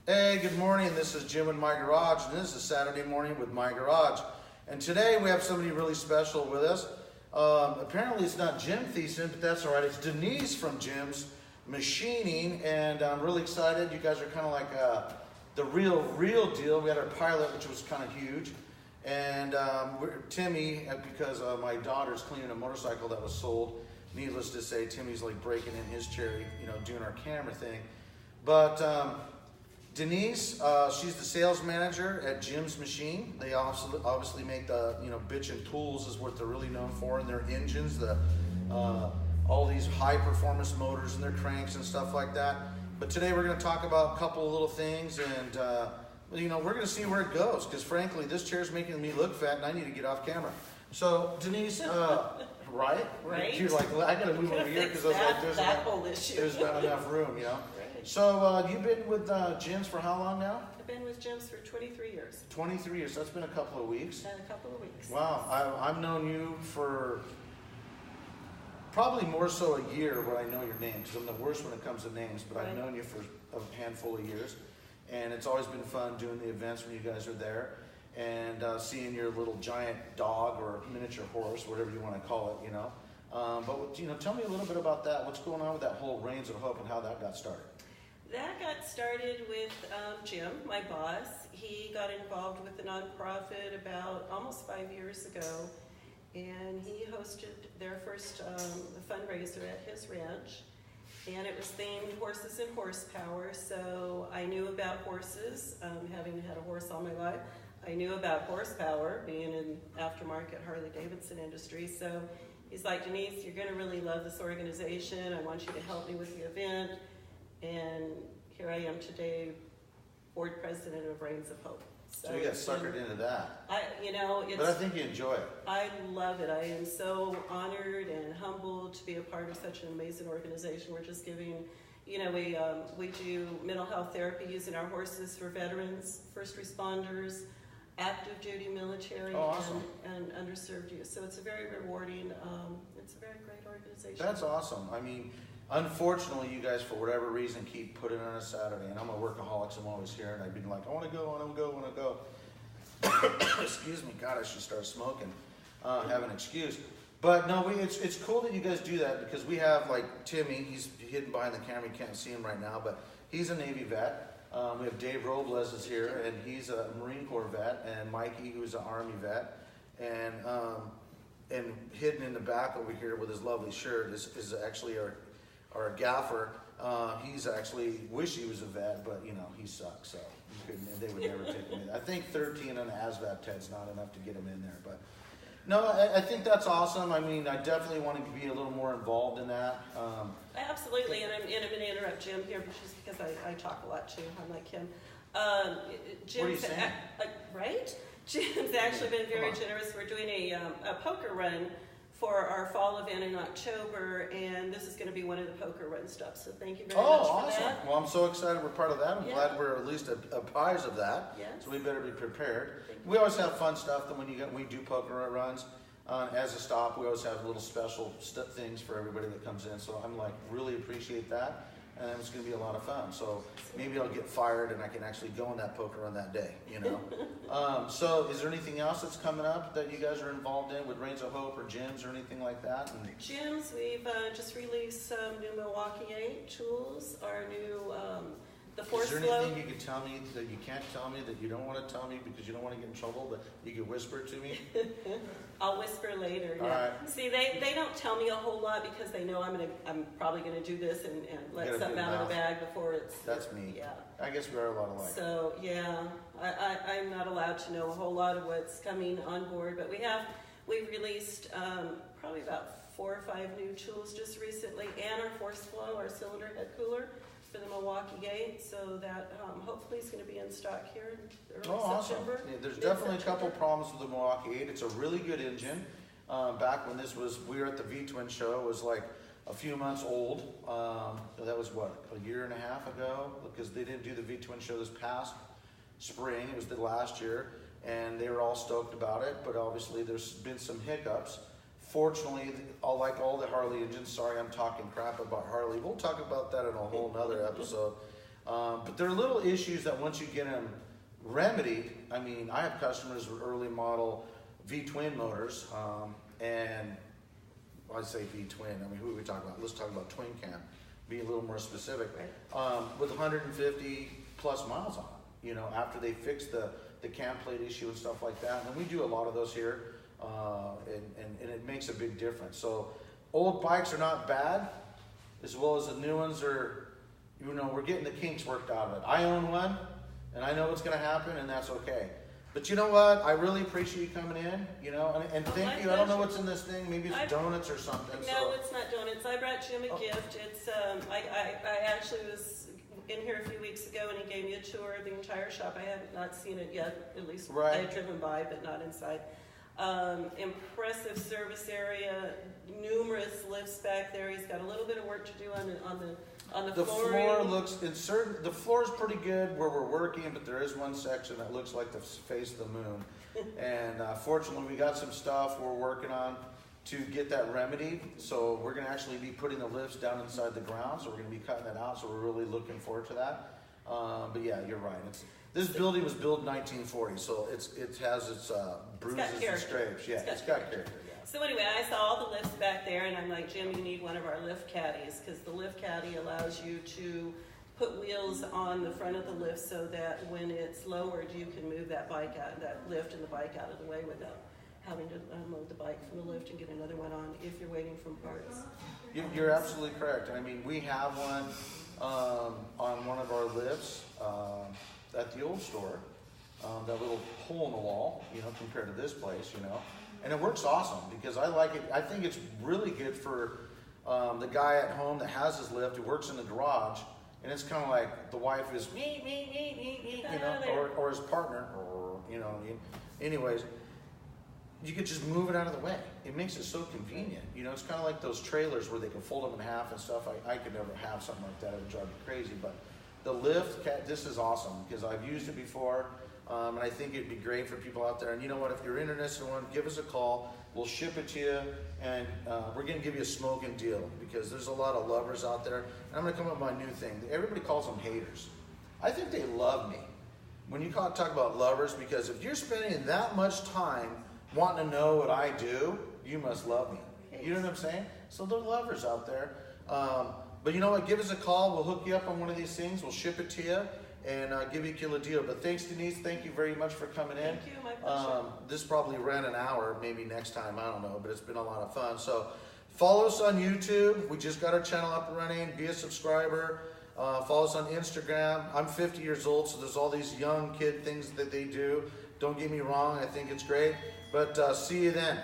Hey, good morning. This is Jim in my garage, and this is Saturday morning with my garage. And today we have somebody really special with us. Apparently it's not Jim Thiessen, but that's all right. It's Denise from Jim's Machining, and I'm really excited. You guys are kind of like the real deal. We had our pilot, which was kind of huge, and Timmy, because my daughter's cleaning a motorcycle that was sold. Needless to say, Timmy's like breaking in his chair, doing our camera thing. But Denise, she's the sales manager at Jim's Machine. They obviously make the, bitchin' tools is what they're really known for, and their engines, all these high performance motors and their cranks and stuff like that. But today we're going to talk about a couple of little things, and we're going to see where it goes, because frankly, this chair's making me look fat, and I need to get off camera. So Denise, right? You're like, I got to move over here because I was like, there's not enough room, So you've been with Jim's for how long now? I've been with Jim's for 23 years. 23 years. That's been a couple of weeks. Weeks. Wow. I've known you for probably more so a year when I know your name, because I'm the worst when it comes to names, but I've known you for a handful of years. And it's always been fun doing the events when you guys are there and seeing your little giant dog or miniature horse, whatever you want to call it, But, tell me a little bit about that. What's going on with that whole Reins of Hope and how that got started? That got started with Jim, my boss. He got involved with the nonprofit about almost 5 years ago, and he hosted their first fundraiser at his ranch, and it was themed Horses and Horsepower. So I knew about horses, having had a horse all my life. I knew about horsepower, being in aftermarket Harley-Davidson industry. So he's like, Denise, you're going to really love this organization. I want you to help me with the event. And here I am today, board president of Reins of Hope. So you got suckered into that. But I think you enjoy it. I love it. I am so honored and humbled to be a part of such an amazing organization. We're just giving, we do mental health therapy using our horses for veterans, first responders, active duty military, awesome. and underserved youth. So it's a very rewarding, it's a very great organization. That's awesome. I mean, unfortunately, you guys, for whatever reason, keep putting it on a Saturday. And I'm a workaholic, so I'm always here. And I've been like, I want to go. Excuse me. God, I should start smoking. Have an excuse. But no, it's cool that you guys do that, because we have, like, Timmy. He's hidden behind the camera. You can't see him right now. But he's a Navy vet. We have Dave Robles is here, and he's a Marine Corps vet. And Mikey, who's an Army vet. And hidden in the back over here with his lovely shirt is actually our gaffer. He's actually wish he was a vet, but he sucks, so they would never take him in. I think 13 on the ASVAB ted's not enough to get him in there, but no, I think that's awesome. I mean, I definitely want to be a little more involved in that. Absolutely, and I'm going to interrupt Jim here just because I talk a lot too, unlike him. Jim's, what are you saying? Right? Jim's actually been very generous. We're doing a poker run for our fall event in October, and this is going to be one of the poker run stops. So thank you very much for awesome. that. Well, I'm so excited we're part of that. I'm glad we're at least a prize of that. Yes. So we better be prepared. We always have fun stuff when we do poker runs. As a stop, we always have little special things for everybody that comes in. So I'm really appreciate that. And it's going to be a lot of fun. So maybe I'll get fired and I can actually go on that poker run that day, So is there anything else that's coming up that you guys are involved in with Reins of Hope or Jim's or anything like that? Jim's, we've just released some new Milwaukee 8 tools, our new, the Force Flow. Is there anything you can tell me that you can't tell me that you don't want to tell me because you don't want to get in trouble, but you can whisper to me? I'll whisper later. All right. See, they don't tell me a whole lot because they know I'm probably going to do this and let something out of the bag before it's... That's me. Yeah. I guess we are a lot alike. So, yeah, I'm not allowed to know a whole lot of what's coming on board, but we've released probably about 4 or 5 new tools just recently, and our Force Flow, our cylinder head cooler for the Milwaukee Gate, so that hopefully is going to be in stock here in early September. Yeah, there's definitely a couple problems with the Milwaukee 8. It's a really good engine. Back when we were at the V-Twin show, it was like a few months old. That was a year and a half ago, because they didn't do the V-Twin show this past spring. It was the last year, and they were all stoked about it, but obviously there's been some hiccups. Fortunately, like all the Harley engines, sorry I'm talking crap about Harley. We'll talk about that in a whole nother episode. But there are little issues that once you get them remedied, I mean, I have customers with early model V-twin motors, and well, I say V-twin, I mean, who are we talking about? Let's talk about twin cam, be a little more specific, with 150 plus miles on it, you know, after they fix the cam plate issue and stuff like that. And we do a lot of those here, and it makes a big difference. So old bikes are not bad, as well as the new ones are, you know, we're getting the kinks worked out of it. I own one, and I know what's going to happen, and that's okay. But you know what? I really appreciate you coming in, you know, and thank you. I don't know what's in this thing. Maybe it's donuts or something. No, it's not donuts. I brought Jim a gift. It's I actually was in here a few weeks ago, and he gave me a tour of the entire shop. I have not seen it yet. At least I've driven by, but not inside. Impressive service area, numerous lifts back there. He's got a little bit of work to do on the flooring. Floor looks the floor is pretty good where we're working, but there is one section that looks like the face of the moon. And fortunately, we got some stuff we're working on to get that remedied. So we're going to actually be putting the lifts down inside the ground. So we're going to be cutting that out. So we're really looking forward to that. But yeah, you're right. This building was built in 1940, so it has its bruises and scrapes. Yeah, it's got character. Yeah. So anyway, I saw all the lifts back there, and I'm like, Jim, you need one of our lift caddies, because the lift caddy allows you to put wheels on the front of the lift so that when it's lowered, you can move that lift and the bike out of the way without having to unload the bike from the lift and get another one on if you're waiting for parts. You're absolutely correct. I mean, we have one on one of our lifts at the old store, that little hole in the wall, you know, compared to this place, you know. And it works awesome because I like it. I think it's really good for the guy at home that has his lift, who works in the garage, and it's kind of like the wife is you know, or his partner, or you know. Anyways, you could just move it out of the way. It makes it so convenient. You know, it's kind of like those trailers where they can fold them in half and stuff. I could never have something like that. It would drive me crazy. But the lift, this is awesome because I've used it before. And I think it'd be great for people out there. And you know what? If you're interested in one, give us a call. We'll ship it to you, and we're going to give you a smoking deal because there's a lot of lovers out there. And I'm going to come up with my new thing. Everybody calls them haters. I think they love me. When you talk about lovers, because if you're spending that much time wanting to know what I do, you must love me. You know what I'm saying? So they're lovers out there. But you know what? Give us a call. We'll hook you up on one of these things. We'll ship it to you. And give you a killer deal. But thanks, Denise. Thank you very much for coming in. Thank you. My pleasure. This probably ran an hour, maybe next time. I don't know. But it's been a lot of fun. So follow us on YouTube. We just got our channel up and running. Be a subscriber. Follow us on Instagram. I'm 50 years old, so there's all these young kid things that they do. Don't get me wrong. I think it's great. But see you then.